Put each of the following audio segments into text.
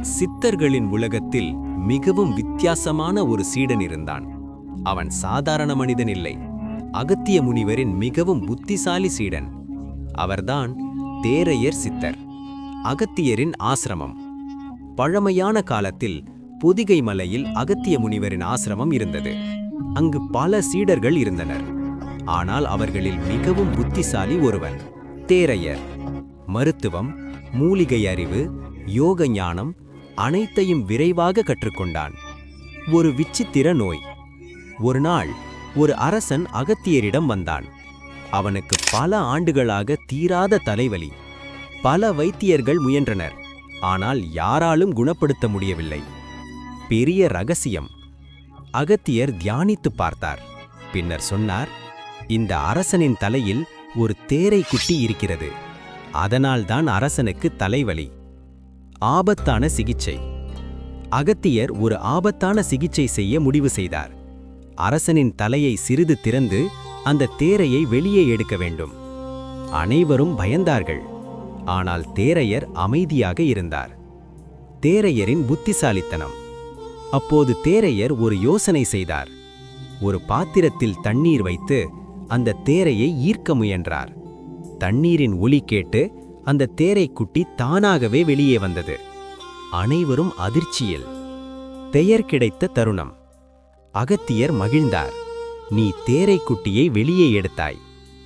சித்தர்களின் உலகத்தில் மிகவும் வித்தியாசமான ஒரு சீடன் இருந்தான். அவன் சாதாரண மனிதன் இல்லை, அகத்திய முனிவரின் மிகவும் புத்திசாலி சீடன். அவர்தான் தேரையர் சித்தர். அகத்தியரின் ஆசிரமம். பழமையான காலத்தில் பொதிகை மலையில் அகத்திய முனிவரின் ஆசிரமம் இருந்தது. அங்கு பல சீடர்கள் இருந்தனர். ஆனால் அவர்களில் மிகவும் புத்திசாலி ஒருவன் தேரையர். மருத்துவம், மூலிகை அறிவு, யோக ஞானம் அனைத்தையும் விரைவாக கற்றுக்கொண்டான். ஒரு விசித்திர நோய். ஒரு நாள் ஒரு அரசன் அகத்தியரிடம் வந்தான். அவனுக்கு பல ஆண்டுகளாக தீராத தலைவலி. பல வைத்தியர்கள் முயன்றனர், ஆனால் யாராலும் குணப்படுத்த முடியவில்லை. பெரிய ரகசியம். அகத்தியர் தியானித்து பார்த்தார். பின்னர் சொன்னார், இந்த அரசனின் தலையில் ஒரு தேரை குட்டி இருக்கிறது. அதனால்தான் அரசனுக்கு தலைவலி. ஆபத்தான சிகிச்சை. அகத்தியர் ஒரு ஆபத்தான சிகிச்சை செய்ய முடிவு செய்தார். அரசனின் தலையை சிறிது திறந்து அந்த தேரையை வெளியே எடுக்க வேண்டும். அனைவரும் பயந்தார்கள். ஆனால் தேரையர் அமைதியாக இருந்தார். தேரையரின் புத்திசாலித்தனம். அப்போது தேரையர் ஒரு யோசனை செய்தார். ஒரு பாத்திரத்தில் தண்ணீர் வைத்து அந்த தேரையை ஈர்க்க முயன்றார். தண்ணீரின் ஒலி கேட்டு அந்த தேரை குட்டி தானாகவே வெளியே வந்தது. அனைவரும் அதிர்ச்சியில். பெயர் கிடைத்த தருணம். அகத்தியர் மகிழ்ந்தார். நீ தேரை குட்டியை வெளியே எடுத்தாய்.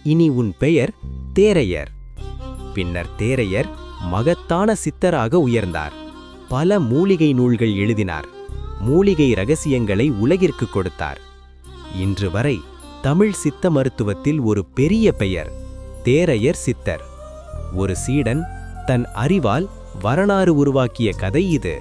இனி உன் பெயர் தேரையர். பின்னர் தேரையர் மகத்தான சித்தராக உயர்ந்தார். பல மூலிகை நூல்கள் எழுதினார். மூலிகை ரகசியங்களை உலகிற்கு கொடுத்தார். இன்று வரை தமிழ் சித்த மருத்துவத்தில் ஒரு பெரிய பெயர் தேரையர் சித்தர். ஒரு சீடன் தன் அறிவால் வரலாறு உருவாக்கிய கதை இது.